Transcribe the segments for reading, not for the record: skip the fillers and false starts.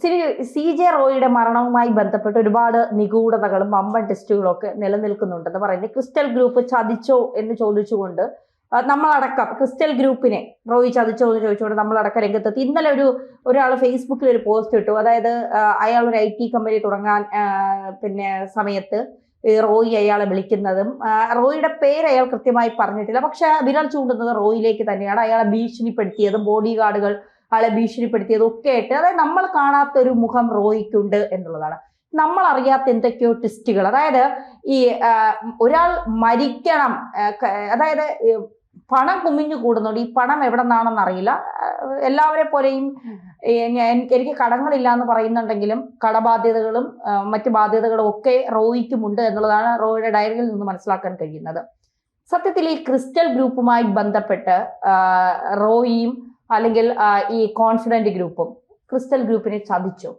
CJ റോയിയുടെ മരണവുമായി ബന്ധപ്പെട്ട് ഒരുപാട് നിഗൂഢതകളും വമ്പൻ ടെസ്റ്റുകളും ഒക്കെ നിലനിൽക്കുന്നുണ്ടെന്ന് പറയുന്നത്. ക്രിസ്റ്റൽ ഗ്രൂപ്പ് ചതിച്ചോ എന്ന് ചോദിച്ചുകൊണ്ട് നമ്മളടക്കം ക്രിസ്റ്റൽ ഗ്രൂപ്പിനെ റോയി ചതിച്ചോ എന്ന് ചോദിച്ചുകൊണ്ട് നമ്മളടക്കം രംഗത്തെത്തി. ഇന്നലെ ഒരാൾ ഫേസ്ബുക്കിൽ ഒരു പോസ്റ്റ് ഇട്ടു. അതായത് അയാൾ ഒരു IT കമ്പനി തുടങ്ങാൻ സമയത്ത് റോയി അയാളെ വിളിക്കുന്നതും റോയിയുടെ പേര് അയാൾ കൃത്യമായി പറഞ്ഞിട്ടില്ല, പക്ഷെ വിരൽ ചൂണ്ടുന്നത് റോയിലേക്ക് തന്നെയാണ്. അയാളെ ഭീഷണിപ്പെടുത്തിയതും ബോഡി ഗാർഡുകൾ ആളെ ഭീഷണിപ്പെടുത്തിയതും ഒക്കെ ആയിട്ട്, അതായത് നമ്മൾ കാണാത്ത ഒരു മുഖം റോയിക്കുണ്ട് എന്നുള്ളതാണ്. നമ്മൾ അറിയാത്ത എന്തൊക്കെയോ ടെസ്റ്റുകൾ, അതായത് ഈ ഒരാൾ മരിക്കണം, അതായത് പണം കുമിഞ്ഞു കൂടുന്നുണ്ട്. ഈ പണം എവിടെ നിന്നാണെന്ന് അറിയില്ല. എല്ലാവരെ പോലെയും എനിക്ക് കടങ്ങളില്ല എന്ന് പറയുന്നുണ്ടെങ്കിലും കടബാധ്യതകളും മറ്റു ബാധ്യതകളും ഒക്കെ റോയിക്കുമുണ്ട് എന്നുള്ളതാണ് റോയിയുടെ ഡയറിയിൽ നിന്ന് മനസ്സിലാക്കാൻ കഴിയുന്നത്. സത്യത്തിൽ ഈ ക്രിസ്റ്റൽ ഗ്രൂപ്പുമായി ബന്ധപ്പെട്ട് റോയിയും അല്ലെങ്കിൽ ഈ കോൺഫിഡന്റ് ഗ്രൂപ്പും ക്രിസ്റ്റൽ ഗ്രൂപ്പിനെ ചതിച്ചു.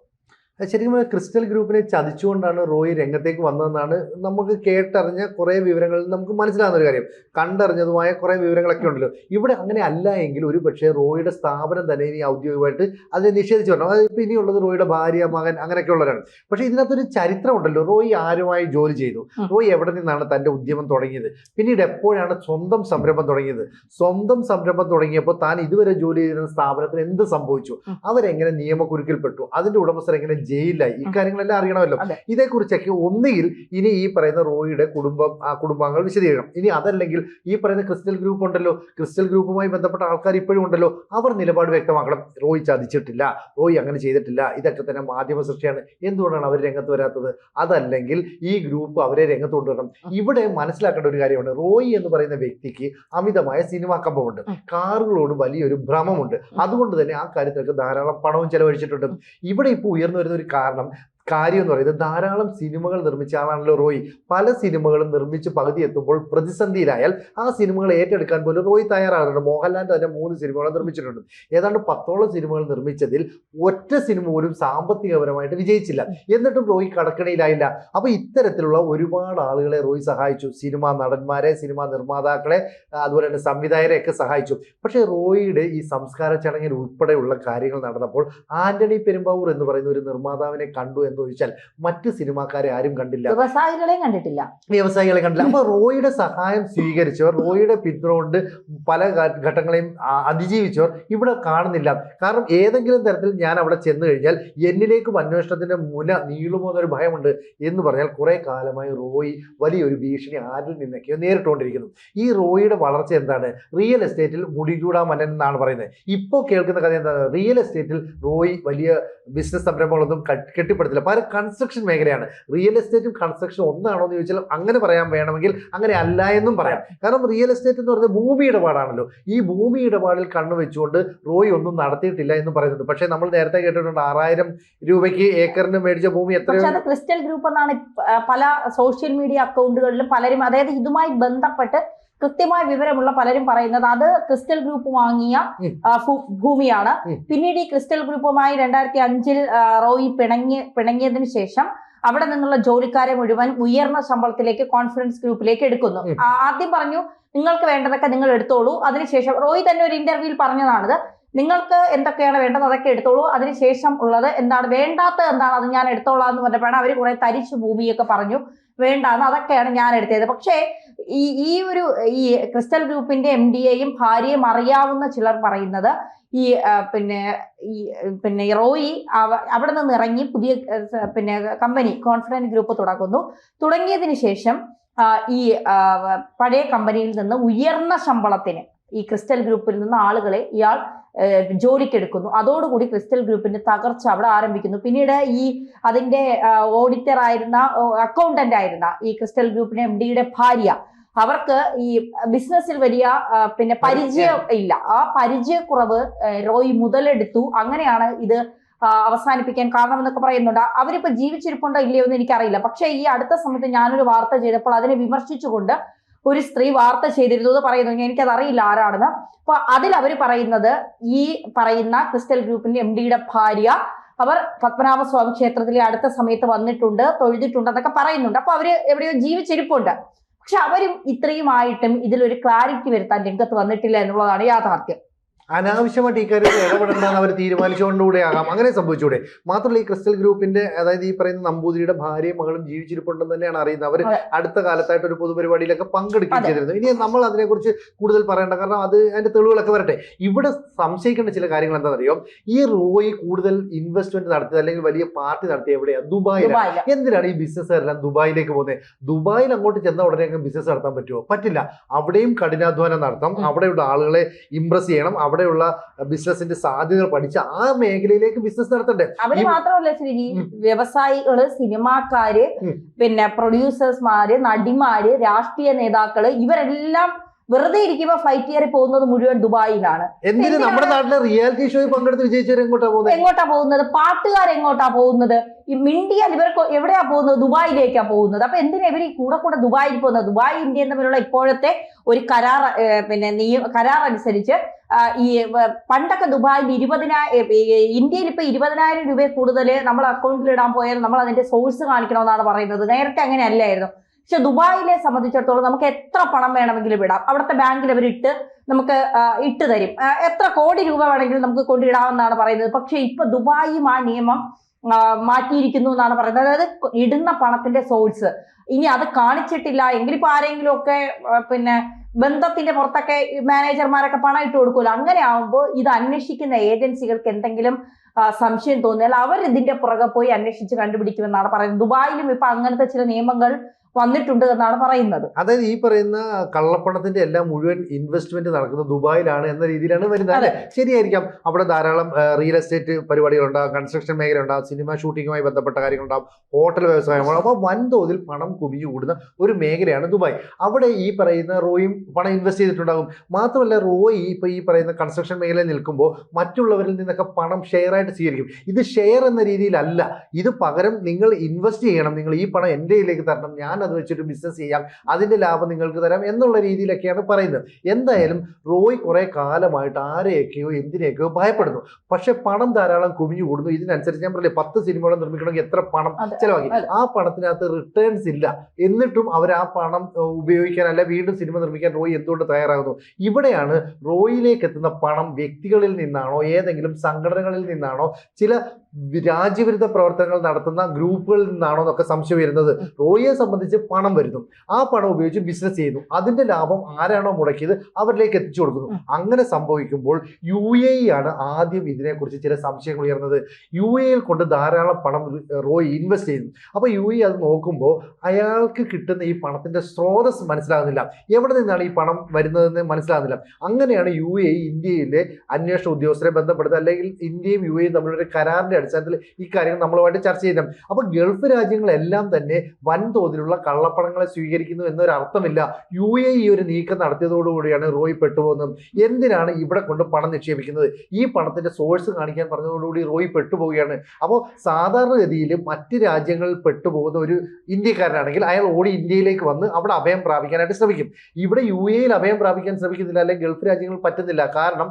ശരിക്കും ക്രിസ്റ്റൽ ഗ്രൂപ്പിനെ ചതിച്ചുകൊണ്ടാണ് റോയി രംഗത്തേക്ക് വന്നതെന്നാണ് നമുക്ക് കേട്ടറിഞ്ഞ കുറേ വിവരങ്ങൾ നമുക്ക് മനസ്സിലാകുന്ന ഒരു കാര്യം. കണ്ടറിഞ്ഞതുമായ കുറേ വിവരങ്ങളൊക്കെ ഉണ്ടല്ലോ. ഇവിടെ അങ്ങനെ അല്ല എങ്കിൽ ഒരു പക്ഷേ റോയിയുടെ സ്ഥാപനം തന്നെ ഇനി ഔദ്യോഗികമായിട്ട് അതിനെ നിഷേധിച്ചു വരണം. അതായത് ഇനിയുള്ളത് റോയിയുടെ ഭാര്യ, മകൻ, അങ്ങനെയൊക്കെ ഉള്ളവരാണ്. പക്ഷേ ഇതിനകത്തൊരു ചരിത്രം ഉണ്ടല്ലോ. റോയി ആരുമായി ജോലി ചെയ്തു, റോയി എവിടെ നിന്നാണ് തൻ്റെ ഉദ്യമം തുടങ്ങിയത്, പിന്നീട് എപ്പോഴാണ് സ്വന്തം സംരംഭം തുടങ്ങിയത്, സ്വന്തം സംരംഭം തുടങ്ങിയപ്പോൾ താൻ ഇതുവരെ ജോലി ചെയ്തിരുന്ന സ്ഥാപനത്തിന് എന്ത് സംഭവിച്ചു, അവരെങ്ങനെ നിയമക്കുരുക്കിൽപ്പെട്ടു, അതിൻ്റെ ഉടമസ്ഥർ എങ്ങനെ ജയിലായി, ഇക്കാര്യങ്ങളെല്ലാം അറിയണമല്ലോ. ഇതേക്കുറിച്ചൊക്കെ ഒന്നുകിൽ ഇനി ഈ പറയുന്ന റോയിയുടെ കുടുംബാംഗങ്ങൾ വിശദീകരിക്കണം. ഇനി അതല്ലെങ്കിൽ ഈ പറയുന്ന ക്രിസ്റ്റൽ ഗ്രൂപ്പ് ഉണ്ടല്ലോ, ക്രിസ്റ്റൽ ഗ്രൂപ്പുമായി ബന്ധപ്പെട്ട ആൾക്കാർ ഇപ്പോഴും ഉണ്ടല്ലോ, അവർ നിലപാട് വ്യക്തമാക്കണം. റോയി ചതിച്ചിട്ടില്ല, റോയി അങ്ങനെ ചെയ്തിട്ടില്ല, ഇതൊക്കെ തന്നെ മാധ്യമ സൃഷ്ടിയാണ്, എന്തുകൊണ്ടാണ് അവർ രംഗത്ത് വരാത്തത്? അതല്ലെങ്കിൽ ഈ ഗ്രൂപ്പ് അവരെ രംഗത്ത് കൊണ്ടുവരണം. ഇവിടെ മനസ്സിലാക്കേണ്ട ഒരു കാര്യമാണ്, റോയി എന്ന് പറയുന്ന വ്യക്തിക്ക് അമിതമായ സിനിമാ കമ്പമുണ്ട്, കാറുകളോട് വലിയൊരു ഭ്രമമുണ്ട്. അതുകൊണ്ട് തന്നെ ആ കാര്യത്തിലൊക്കെ ധാരാളം പണവും ചെലവഴിച്ചിട്ടുണ്ട്. ഇവിടെ ഇപ്പോൾ ഉയർന്നു വരുന്ന ഒരു കാര്യം എന്ന് പറയുന്നത്, ധാരാളം സിനിമകൾ നിർമ്മിച്ച ആളാണല്ലോ റോയി. പല സിനിമകളും നിർമ്മിച്ച് പകുതി എത്തുമ്പോൾ പ്രതിസന്ധിയിലായാൽ ആ സിനിമകൾ ഏറ്റെടുക്കാൻ പോലും റോയി തയ്യാറാകുന്നുണ്ട്. മോഹൻലാൽ തന്നെ 3 സിനിമകൾ നിർമ്മിച്ചിട്ടുണ്ട്. ഏതാണ്ട് 10ഓളം സിനിമകൾ നിർമ്മിച്ചതിൽ ഒറ്റ സിനിമ പോലും സാമ്പത്തികപരമായിട്ട് വിജയിച്ചില്ല. എന്നിട്ടും റോയി കടക്കണിയിലായില്ല. അപ്പോൾ ഇത്തരത്തിലുള്ള ഒരുപാട് ആളുകളെ റോയി സഹായിച്ചു. സിനിമാ നടന്മാരെ, സിനിമാ നിർമ്മാതാക്കളെ, അതുപോലെ തന്നെ സംവിധായകരെ ഒക്കെ സഹായിച്ചു. പക്ഷേ റോയിയുടെ ഈ സംസ്കാര ചടങ്ങിൽ ഉൾപ്പെടെയുള്ള കാര്യങ്ങൾ നടന്നപ്പോൾ ആന്റണി പെരുമ്പാവൂർ എന്ന് പറയുന്ന ഒരു നിർമ്മാതാവിനെ കണ്ടു എന്ന് ചോദിച്ചാൽ മറ്റ് സിനിമാക്കാരെ ആരും കണ്ടില്ല, വ്യവസായികളെ കണ്ടില്ല. അപ്പൊ റോയിയുടെ സഹായം സ്വീകരിച്ചവർ, റോയിയുടെ പിന്തുണ പല ഘട്ടങ്ങളെയും അതിജീവിച്ചവർ ഇവിടെ കാണുന്നില്ല. കാരണം ഏതെങ്കിലും തരത്തിൽ ഞാൻ അവിടെ ചെന്ന് കഴിഞ്ഞാൽ എന്നിലേക്കും അന്വേഷണത്തിന്റെ മുന നീളുമോ എന്നൊരു ഭയമുണ്ട് എന്ന് പറഞ്ഞാൽ കുറെ കാലമായി റോയി വലിയൊരു ഭീഷണി ആരിൽ നിന്നൊക്കെയോ നേരിട്ടുകൊണ്ടിരിക്കുന്നു. ഈ റോയിയുടെ വളർച്ച എന്താണ്? റിയൽ എസ്റ്റേറ്റിൽ മുടിചൂടാ മനൻ എന്നാണ് പറയുന്നത്. ഇപ്പോൾ കേൾക്കുന്ന കഥ എന്താണ്? റിയൽ എസ്റ്റേറ്റിൽ റോയി വലിയ ബിസിനസ് സംരംഭങ്ങളൊന്നും കെട്ടിപ്പടുത്തില്ല. പകരം കൺസ്ട്രക്ഷൻ മേഖലയാണ്. റിയൽ എസ്റ്റേറ്റും കൺസ്ട്രക്ഷൻ ഒന്നാണോ എന്ന് ചോദിച്ചാൽ അങ്ങനെ പറയാൻ വേണമെങ്കിൽ അങ്ങനെ അല്ല എന്നും പറയാം. കാരണം റിയൽ എസ്റ്റേറ്റ് എന്ന് പറയുന്നത് ഭൂമി ഇടപാടാണല്ലോ. ഈ ഭൂമി ഇടപാടിൽ കണ്ണുവെച്ചുകൊണ്ട് റോയി ഒന്നും നടത്തിയിട്ടില്ല എന്ന് പറയുന്നുണ്ട്. പക്ഷേ നമ്മൾ നേരത്തെ കേട്ടിട്ടുണ്ട് 6000 രൂപയ്ക്ക് ഏക്കറിന് മേടിച്ച ഭൂമി എത്രയോ. ക്രിസ്റ്റൽ ഗ്രൂപ്പ് എന്നാണ് പല സോഷ്യൽ മീഡിയ അക്കൗണ്ടുകളിലും പലരും, അതായത് ഇതുമായി ബന്ധപ്പെട്ട് കൃത്യമായ വിവരമുള്ള പലരും പറയുന്നത് അത് ക്രിസ്റ്റൽ ഗ്രൂപ്പ് വാങ്ങിയ ഭൂമിയാണ്. പിന്നീട് ഈ ക്രിസ്റ്റൽ ഗ്രൂപ്പുമായി 2005 റോയി പിണങ്ങിയതിനു ശേഷം അവിടെ നിന്നുള്ള ജോലിക്കാരെ മുഴുവൻ ഉയർന്ന ശമ്പളത്തിലേക്ക് കോൺഫിഡൻസ് ഗ്രൂപ്പിലേക്ക് എടുക്കുന്നു. ആദ്യം പറഞ്ഞു നിങ്ങൾക്ക് വേണ്ടതൊക്കെ നിങ്ങൾ എടുത്തോളൂ, അതിനുശേഷം റോയി തന്നെ ഒരു ഇന്റർവ്യൂവിൽ പറഞ്ഞതാണിത്, നിങ്ങൾക്ക് എന്തൊക്കെയാണ് വേണ്ടത് അതൊക്കെ എടുത്തോളൂ, അതിനുശേഷം ഉള്ളത് എന്താണ് വേണ്ടാത്തത് എന്താണ് അത് ഞാൻ എടുത്തോളാം എന്ന് പറഞ്ഞപ്പോഴാണ് അവർ കുറെ തരിച്ചു ഭൂമിയൊക്കെ പറഞ്ഞു വേണ്ടാന്ന്, അതൊക്കെയാണ് ഞാൻ എടുത്തത്. പക്ഷേ ഈ ക്രിസ്റ്റൽ ഗ്രൂപ്പിന്റെ MD-യെയും ഭാര്യയും അറിയാവുന്ന ചിലർ പറയുന്നത് ഈ റോയി അവിടെ നിന്ന് ഇറങ്ങി പുതിയ കമ്പനി കോൺഫിഡന്റ് ഗ്രൂപ്പ് തുടങ്ങിയതിന് ശേഷം ഈ പഴയ കമ്പനിയിൽ നിന്ന് ഉയർന്ന ശമ്പളത്തിന് ഈ ക്രിസ്റ്റൽ ഗ്രൂപ്പിൽ നിന്ന് ആളുകളെ ഇയാൾ ജോലിക്കെടുക്കുന്നു. അതോടുകൂടി ക്രിസ്റ്റൽ ഗ്രൂപ്പിന്റെ തകർച്ച അവിടെ ആരംഭിക്കുന്നു. പിന്നീട് അതിന്റെ ഓഡിറ്റർ ആയിരുന്ന, അക്കൗണ്ടന്റ് ആയിരുന്ന ഈ ക്രിസ്റ്റൽ ഗ്രൂപ്പിന്റെ MD-യുടെ ഭാര്യ, അവർക്ക് ഈ ബിസിനസ്സിൽ വലിയ പരിചയം ഇല്ല. ആ പരിചയക്കുറവ് റോയി മുതലെടുത്തു. അങ്ങനെയാണ് ഇത് അവസാനിപ്പിക്കാൻ കാരണം എന്നൊക്കെ പറയുന്നുണ്ട്. അവരിപ്പോ ജീവിച്ചിരിപ്പുണ്ടോ ഇല്ലയോ എന്ന് എനിക്കറിയില്ല. പക്ഷെ ഈ അടുത്ത സമയത്ത് ഞാനൊരു വാർത്ത ചെയ്തപ്പോൾ അതിനെ വിമർശിച്ചുകൊണ്ട് ഒരു സ്ത്രീ വാർത്ത ചെയ്തിരുന്നു എന്ന് പറയുന്നു. എനിക്കത് അറിയില്ല ആരാണെന്ന്. അപ്പൊ അതിൽ അവർ പറയുന്നത് ഈ പറയുന്ന ക്രിസ്റ്റൽ ഗ്രൂപ്പിന്റെ MD-യുടെ ഭാര്യ അവർ പത്മനാഭസ്വാമി ക്ഷേത്രത്തിലെ അടുത്ത സമയത്ത് വന്നിട്ടുണ്ട്, തൊഴുതിട്ടുണ്ട് എന്നൊക്കെ പറയുന്നുണ്ട്. അപ്പൊ അവര് എവിടെയോ ജീവിച്ചിരിപ്പുണ്ട്. പക്ഷെ അവരും ഇത്രയുമായിട്ടും ഇതിലൊരു ക്ലാരിറ്റി വരുത്താൻ രംഗത്ത് വന്നിട്ടില്ല എന്നുള്ളതാണ് യാഥാർത്ഥ്യം. അനാവശ്യമായിട്ട് ഈ കാര്യത്തിൽ ഇടപെടേണ്ടെന്ന് അവർ തീരുമാനിച്ചുകൊണ്ടുകൂടെ ആകാം, അങ്ങനെ സംഭവിച്ചുകൂടെ? മാത്രമല്ല ഈ ക്രിസ്റ്റൽ ഗ്രൂപ്പിന്റെ അതായത് ഈ പറയുന്ന നമ്പൂതിരിയുടെ ഭാര്യയും മകളും ജീവിച്ചിരിപ്പുണ്ടെന്ന് തന്നെയാണ് അറിയുന്നത്. അവർ അടുത്ത കാലത്തായിട്ട് ഒരു പൊതുപരിപാടിയിലൊക്കെ പങ്കെടുക്കുകയും ചെയ്തിരുന്നു. ഇനി നമ്മൾ അതിനെക്കുറിച്ച് കൂടുതൽ പറയേണ്ട, കാരണം അത് അതിന്റെ തെളിവുകളൊക്കെ വരട്ടെ. ഇവിടെ സംശയിക്കേണ്ട ചില കാര്യങ്ങൾ എന്താണെന്നറിയോ? ഈ റോയി കൂടുതൽ ഇൻവെസ്റ്റ്മെന്റ് നടത്തിയത് അല്ലെങ്കിൽ വലിയ പാർട്ടി നടത്തിയത് എവിടെയാണ്? ദുബായിലാണ്. എന്തിനാണ് ഈ ബിസിനസ്സുകാരെല്ലാം ദുബായിലേക്ക് പോകുന്നത്? ദുബായിൽ അങ്ങോട്ട് ചെന്ന ഉടനെ ബിസിനസ് നടത്താൻ പറ്റുമോ? പറ്റില്ല. അവിടെയും കഠിനാധ്വാനം നടത്തണം, അവിടെയുള്ള ആളുകളെ ഇംപ്രസ് ചെയ്യണം, അവിടെയുള്ള ബിസിനസിന്റെ സാധ്യതകൾ പഠിച്ച് ആ മേഖലയിലേക്ക് ബിസിനസ് നടത്തണ്ടേ? അവര് മാത്രമല്ല ശ്രീജി, വ്യവസായികള്, സിനിമാക്കാര്, പിന്നെ പ്രൊഡ്യൂസേഴ്സ്മാര്, നടിമാര്, രാഷ്ട്രീയ നേതാക്കള്, ഇവരെല്ലാം വെറുതെ ഇരിക്കുമ്പോ ഫ്ലൈറ്റ് കയറി പോകുന്നത് മുഴുവൻ ദുബായിലാണ്. എന്തിന് നമ്മുടെ നാട്ടിലെ റിയാലിറ്റി ഷോയിൽ പങ്കെടുത്ത് വിജയിച്ചവർ എങ്ങോട്ടാ പോകുന്നത്? പാട്ടുകാർ എങ്ങോട്ടാ പോകുന്നത്? ഈ മിണ്ടിയാൽ ഇവർക്ക് എവിടെയാ പോകുന്നത്? ദുബായിലേക്കാ പോകുന്നത്. അപ്പൊ എന്തിനാ ഇവർ ഈ കൂടെ ദുബായിൽ പോകുന്നത്? ദുബായ് ഇന്ത്യയും തമ്മിലുള്ള ഇപ്പോഴത്തെ ഒരു കരാർ, പിന്നെ കരാർ അനുസരിച്ച് ഈ പണ്ടൊക്കെ ദുബായിൽ ഇന്ത്യയിൽ ഇപ്പൊ 20,000 രൂപ കൂടുതൽ നമ്മൾ അക്കൗണ്ടിൽ ഇടാൻ പോയാൽ നമ്മൾ അതിന്റെ സോഴ്സ് കാണിക്കണമെന്നാണ് പറയുന്നത്. നേരത്തെ അങ്ങനെ അല്ലായിരുന്നു. പക്ഷെ ദുബായിലെ സംബന്ധിച്ചിടത്തോളം നമുക്ക് എത്ര പണം വേണമെങ്കിലും ഇടാം. അവിടുത്തെ ബാങ്കിൽ അവരിട്ട് നമുക്ക് ഇട്ട് തരും. എത്ര കോടി രൂപ വേണമെങ്കിലും നമുക്ക് കൊണ്ടിടാമെന്നാണ് പറയുന്നത്. പക്ഷെ ഇപ്പൊ ദുബായും ആ നിയമം മാറ്റിയിരിക്കുന്നു എന്നാണ് പറയുന്നത്. അതായത് ഇടുന്ന പണത്തിന്റെ സോഴ്സ് ഇനി അത് കാണിച്ചിട്ടില്ല എങ്കിൽ ഇപ്പൊ ആരെങ്കിലും ഒക്കെ പിന്നെ ബന്ധത്തിന്റെ പുറത്തൊക്കെ മാനേജർമാരൊക്കെ പണം ഇട്ട് കൊടുക്കുമല്ലോ. അങ്ങനെ ആവുമ്പോൾ ഇത് അന്വേഷിക്കുന്ന ഏജൻസികൾക്ക് എന്തെങ്കിലും സംശയം തോന്നിയാൽ അവർ ഇതിന്റെ പുറകെ പോയി അന്വേഷിച്ച് കണ്ടുപിടിക്കുമെന്നാണ് പറയുന്നത്. ദുബായിലും ഇപ്പൊ അങ്ങനത്തെ ചില നിയമങ്ങൾ വന്നിട്ടുണ്ട് എന്നാണ് പറയുന്നത്. അതായത് ഈ പറയുന്ന കള്ളപ്പണത്തിന്റെ എല്ലാം മുഴുവൻ ഇൻവെസ്റ്റ്മെന്റ് നടക്കുന്നത് ദുബായിലാണ് എന്ന രീതിയിലാണ് വരുന്നത് അല്ലെ? ശരിയായിരിക്കാം. അവിടെ ധാരാളം റിയൽ എസ്റ്റേറ്റ് പരിപാടികളുണ്ടാകും, കൺസ്ട്രക്ഷൻ മേഖല ഉണ്ടാകും, സിനിമ ഷൂട്ടിങ്ങുമായി ബന്ധപ്പെട്ട കാര്യങ്ങളുണ്ടാകും, ഹോട്ടൽ വ്യവസായങ്ങൾ. അപ്പോൾ വൻതോതിൽ പണം കുമിഞ്ഞു കൂടുന്ന ഒരു മേഖലയാണ് ദുബായ്. അവിടെ ഈ പറയുന്ന റോയും പണം ഇൻവെസ്റ്റ് ചെയ്തിട്ടുണ്ടാകും. മാത്രമല്ല റോയി ഇപ്പൊ ഈ പറയുന്ന കൺസ്ട്രക്ഷൻ മേഖലയിൽ നിൽക്കുമ്പോൾ മറ്റുള്ളവരിൽ നിന്നൊക്കെ പണം ഷെയർ ആയിട്ട് സ്വീകരിക്കും. ഇത് ഷെയർ എന്ന രീതിയിലല്ല, ഇത് പകരം നിങ്ങൾ ഇൻവെസ്റ്റ് ചെയ്യണം, നിങ്ങൾ ഈ പണം എൻ്റെ കയ്യിലേക്ക് തരണം, ഞാൻ അത് വെച്ചിട്ട് ബിസിനസ് ചെയ്യാം, അതിന്റെ ലാഭം നിങ്ങൾക്ക് തരാം എന്നുള്ള രീതിയിലൊക്കെയാണ് പറയുന്നത്. എന്തായാലും റോയ് കുറെ കാലമായിട്ട് ആരെയൊക്കെയോ എന്തിനെയൊക്കെയോ ഭയപ്പെടുന്നു. പക്ഷെ പണം ധാരാളം കുമിഞ്ഞു കൂടുന്നു. ഇതിനനുസരിച്ച് ഞാൻ പറഞ്ഞില്ലേ 10 സിനിമകൾ നിർമ്മിക്കണമെങ്കിൽ എത്ര പണം ചെലവാക്കി. ആ പണത്തിനകത്ത് റിട്ടേൺസ് ഇല്ല. എന്നിട്ടും അവർ ആ പണം ഉപയോഗിക്കാൻ അല്ല വീണ്ടും സിനിമ നിർമ്മിക്കാൻ റോയ് എന്തുകൊണ്ട് തയ്യാറാകുന്നു? ഇവിടെയാണ് റോയിലേക്ക് എത്തുന്ന പണം വ്യക്തികളിൽ നിന്നാണോ ഏതെങ്കിലും സംഘടനകളിൽ നിന്നാണോ ചില രാജ്യവിരുദ്ധ പ്രവർത്തനങ്ങൾ നടത്തുന്ന ഗ്രൂപ്പുകളിൽ നിന്നാണോ എന്നൊക്കെ സംശയം വരുന്നത്. റോയിയെ സംബന്ധിച്ച് പണം വരുന്നു, ആ പണം ഉപയോഗിച്ച് ബിസിനസ് ചെയ്യുന്നു, അതിന്റെ ലാഭം ആരാണോ മുടക്കിയത് അവരിലേക്ക് എത്തിച്ചു കൊടുക്കുന്നു. അങ്ങനെ സംഭവിക്കുമ്പോൾ UAE ആണ് ആദ്യം ഇതിനെക്കുറിച്ച് ചില സംശയങ്ങൾ ഉയർന്നത്. UAE കൊണ്ട് ധാരാളം പണം റോയ് ഇൻവെസ്റ്റ് ചെയ്യുന്നു. അപ്പൊ UAE അത് നോക്കുമ്പോൾ അയാൾക്ക് കിട്ടുന്ന ഈ പണത്തിന്റെ സ്രോതസ് മനസ്സിലാകുന്നില്ല, എവിടെ നിന്നാണ് ഈ പണം വരുന്നതെന്ന് മനസ്സിലാകുന്നില്ല. അങ്ങനെയാണ് UAE ഇന്ത്യയിലെ അന്വേഷണ ഉദ്യോഗസ്ഥരെ ബന്ധപ്പെടുന്നത്, അല്ലെങ്കിൽ ഇന്ത്യയും UAE തമ്മിലൊരു കരാറിന്റെ അടിസ്ഥാനത്തിൽ ഈ കാര്യങ്ങൾ നമ്മളുമായിട്ട് ചർച്ച ചെയ്യുന്നത്. അപ്പൊ ഗൾഫ് രാജ്യങ്ങളെല്ലാം തന്നെ വൻതോതിലുള്ള കള്ളപ്പണങ്ങളെ സ്വീകരിക്കുന്നു എന്നൊരു അർത്ഥമില്ല. UAE ഒരു നീക്കം നടത്തിയതോടുകൂടിയാണ് റോയ് പെട്ടുപോകുന്നത്. എന്തിനാണ് ഇവിടെ കൊണ്ട് പണം നിക്ഷേപിക്കുന്നത്? ഈ പണത്തിന്റെ സോഴ്സ് കാണിക്കാൻ പറഞ്ഞതോടുകൂടി റോയ് പെട്ടുപോവുകയാണ്. അപ്പോൾ സാധാരണഗതിയിൽ മറ്റ് രാജ്യങ്ങളിൽ പെട്ടുപോകുന്ന ഒരു ഇന്ത്യക്കാരനാണെങ്കിൽ അയാൾ ഓടി ഇന്ത്യയിലേക്ക് വന്ന് അവിടെ അഭയം പ്രാപിക്കാനായിട്ട് ശ്രമിക്കും. ഇവിടെ UAE അഭയം പ്രാപിക്കാൻ ശ്രമിക്കുന്നില്ല, അല്ലെങ്കിൽ ഗൾഫ് രാജ്യങ്ങളിൽ പറ്റുന്നില്ല. കാരണം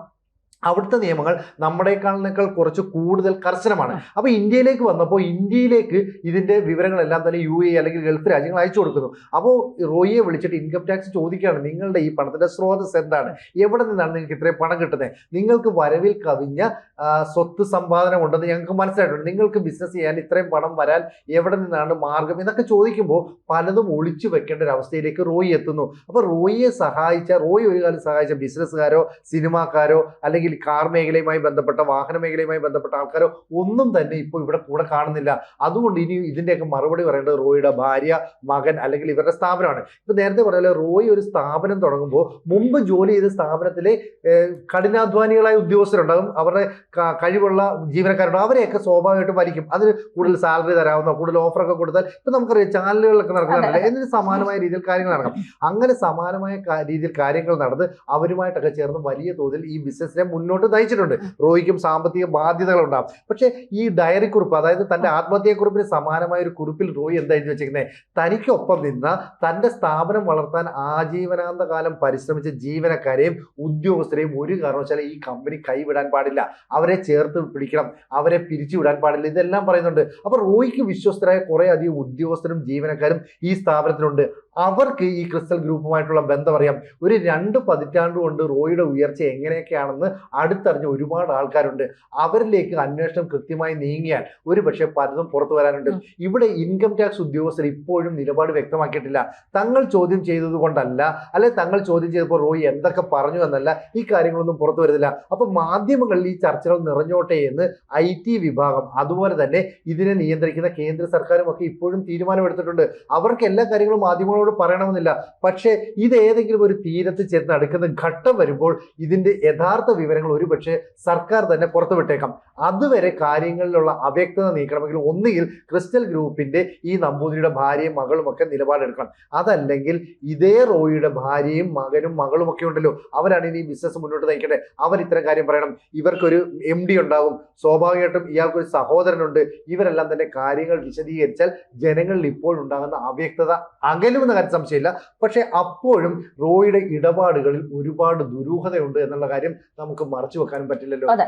അവിടുത്തെ നിയമങ്ങൾ നമ്മുടെക്കാളിനേക്കാൾ കുറച്ച് കൂടുതൽ കർശനമാണ്. അപ്പോൾ ഇന്ത്യയിലേക്ക് വന്നപ്പോൾ ഇന്ത്യയിലേക്ക് ഇതിന്റെ വിവരങ്ങളെല്ലാം തന്നെ UAE അല്ലെങ്കിൽ ഗൾഫ് രാജ്യങ്ങൾ അയച്ചു കൊടുക്കുന്നു. അപ്പോൾ റോയിയെ വിളിച്ചിട്ട് ഇൻകം ടാക്സ് ചോദിക്കുകയാണ്, നിങ്ങളുടെ ഈ പണത്തിന്റെ സ്രോതസ് എന്താണ്, എവിടെ നിന്നാണ് നിങ്ങൾക്ക് ഇത്രയും പണം കിട്ടുന്നത്, നിങ്ങൾക്ക് വരവിൽ കവിഞ്ഞ സ്വത്ത് സമ്പാദനം ഉണ്ടെന്ന് ഞങ്ങൾക്ക് മനസ്സിലായിട്ടുണ്ട്, നിങ്ങൾക്ക് ബിസിനസ് ചെയ്യാൻ ഇത്രയും പണം വരാൻ എവിടെ നിന്നാണ് മാർഗം എന്നൊക്കെ ചോദിക്കുമ്പോൾ പലതും ഒളിച്ചു വെക്കേണ്ട ഒരു അവസ്ഥയിലേക്ക് റോയി എത്തുന്നു. അപ്പോൾ റോയിയെ റോയി ഒരു കാലം സഹായിച്ച ബിസിനസ്സുകാരോ സിനിമാക്കാരോ അല്ലെങ്കിൽ കാർ മേഖലയുമായി ബന്ധപ്പെട്ട വാഹന മേഖലയുമായി ബന്ധപ്പെട്ട ആൾക്കാരോ ഒന്നും തന്നെ ഇപ്പോൾ ഇവിടെ കൂടെ കാണുന്നില്ല. അതുകൊണ്ട് ഇനി ഇതിന്റെയൊക്കെ മറുപടി പറയേണ്ടത് റോയിയുടെ ഭാര്യ, മകൻ അല്ലെങ്കിൽ ഇവരുടെ സ്ഥാപനമാണ്. ഇപ്പൊ നേരത്തെ പറഞ്ഞാൽ റോയ് ഒരു സ്ഥാപനം തുടങ്ങുമ്പോൾ മുമ്പ് ജോലി ചെയ്ത സ്ഥാപനത്തിലെ കഠിനാധ്വാനികളായ ഉദ്യോഗസ്ഥരുണ്ടാകും, അവരുടെ കഴിവുള്ള ജീവനക്കാരുണ്ടാകും, അവരെയൊക്കെ സ്വാഭാവികമായിട്ടും വലിക്കും. അതിന് കൂടുതൽ സാലറി തരാവുന്ന കൂടുതൽ ഓഫറൊക്കെ കൊടുത്താൽ ഇപ്പൊ നമുക്കറിയാം ചാനലുകളിലൊക്കെ നടക്കുന്നുണ്ടല്ലോ, എന്നിട്ട് സമാനമായ രീതിയിൽ കാര്യങ്ങൾ നടക്കും. അങ്ങനെ സമാനമായ രീതിയിൽ കാര്യങ്ങൾ നടന്ന് അവരുമായിട്ടൊക്കെ ചേർന്ന് വലിയ തോതിൽ ഈ ബിസിനസിനെ മുന്നോട്ട് നയിച്ചിട്ടുണ്ട്. റോയിക്കും സാമ്പത്തിക ബാധ്യതകളുണ്ടാകും. പക്ഷെ ഈ ഡയറി കുറിപ്പ്, അതായത് തന്റെ ആത്മഹത്യാക്കുറിപ്പിന് സമാനമായ ഒരു കുറിപ്പിൽ റോയ് എന്താ എഴുതി വെച്ചിരിക്കുന്നത്? തനിക്കൊപ്പം നിന്ന തന്റെ സ്ഥാപനം വളർത്താൻ ആജീവനാന്ത കാലം പരിശ്രമിച്ച ജീവനക്കാരെയും ഉദ്യോഗസ്ഥരെയും ഒരു കാരണവശാലും ഈ കമ്പനി കൈവിടാൻ പാടില്ല, അവരെ ചേർത്ത് പിടിക്കണം, അവരെ പിരിച്ചുവിടാൻ പാടില്ല, ഇതെല്ലാം പറയുന്നുണ്ട്. അപ്പൊ റോയിക്ക് വിശ്വസ്തരായ കുറെ അധികം ഉദ്യോഗസ്ഥരും ജീവനക്കാരും ഈ സ്ഥാപനത്തിലുണ്ട്. അവർക്ക് ഈ ക്രിസ്റ്റൽ ഗ്രൂപ്പുമായിട്ടുള്ള ബന്ധം അറിയാം. ഒരു 2 പതിറ്റാണ്ട് കൊണ്ട് റോയിയുടെ ഉയർച്ച എങ്ങനെയൊക്കെയാണെന്ന് അടുത്തറിഞ്ഞ ഒരുപാട് ആൾക്കാരുണ്ട്. അവരിലേക്ക് അന്വേഷണം കൃത്യമായി നീങ്ങിയാൽ ഒരു പക്ഷേ പലതും പുറത്തു വരാനുണ്ട്. ഇവിടെ ഇൻകം ടാക്സ് ഉദ്യോഗസ്ഥർ ഇപ്പോഴും നിലപാട് വ്യക്തമാക്കിയിട്ടില്ല. തങ്ങൾ ചോദ്യം ചെയ്തത് കൊണ്ടല്ല, അല്ലെ തങ്ങൾ ചോദ്യം ചെയ്തപ്പോൾ റോയി എന്തൊക്കെ പറഞ്ഞു എന്നല്ല, ഈ കാര്യങ്ങളൊന്നും പുറത്തു വരുന്നില്ല. അപ്പൊ മാധ്യമങ്ങളിൽ ഈ ചർച്ചകൾ നിറഞ്ഞോട്ടെ എന്ന് IT വിഭാഗം, അതുപോലെ തന്നെ ഇതിനെ നിയന്ത്രിക്കുന്ന കേന്ദ്ര സർക്കാരും ഒക്കെ ഇപ്പോഴും തീരുമാനമെടുത്തിട്ടുണ്ട്. അവർക്ക് എല്ലാ കാര്യങ്ങളും മാധ്യമങ്ങളോട് പറയണമെന്നില്ല. പക്ഷേ ഇത് ഏതെങ്കിലും ഒരു തീരത്ത് ചെന്ന് അടുക്കുന്ന ഘട്ടം വരുമ്പോൾ ഇതിന്റെ യഥാർത്ഥ വിവരങ്ങൾ ഒരുപക്ഷെ സർക്കാർ തന്നെ പുറത്തുവിട്ടേക്കാം. അതുവരെ കാര്യങ്ങളിലുള്ള അവ്യക്തത നീക്കണമെങ്കിൽ ഒന്നുകിൽ ക്രിസ്റ്റൽ ഗ്രൂപ്പിന്റെ ഈ നമ്പൂതിരിയുടെ ഭാര്യയും മകളും ഒക്കെ നിലപാടെടുക്കണം. അതല്ലെങ്കിൽ ഇതേ റോയിയുടെ ഭാര്യയും മകനും മകളും ഒക്കെ ഉണ്ടല്ലോ, അവരാണ് ഇനി ബിസിനസ് മുന്നോട്ട് നയിക്കട്ടെ. അവർ ഇത്തരം കാര്യം പറയണം. ഇവർക്കൊരു MD ഉണ്ടാവും, സ്വാഭാവികമായിട്ടും ഇയാൾക്കൊരു സഹോദരനുണ്ട്. ഇവരെല്ലാം തന്നെ കാര്യങ്ങൾ വിശദീകരിച്ചാൽ ജനങ്ങളിൽ ഇപ്പോൾ ഉണ്ടാകുന്ന അവ്യക്തത അകലുമെന്ന കാര്യം സംശയമില്ല. പക്ഷെ അപ്പോഴും റോയിയുടെ ഇടപാടുകളിൽ ഒരുപാട് ദുരൂഹതയുണ്ട് എന്നുള്ള കാര്യം നമുക്ക് മറച്ചു വെക്കാനും പറ്റില്ലല്ലോ. അതെ.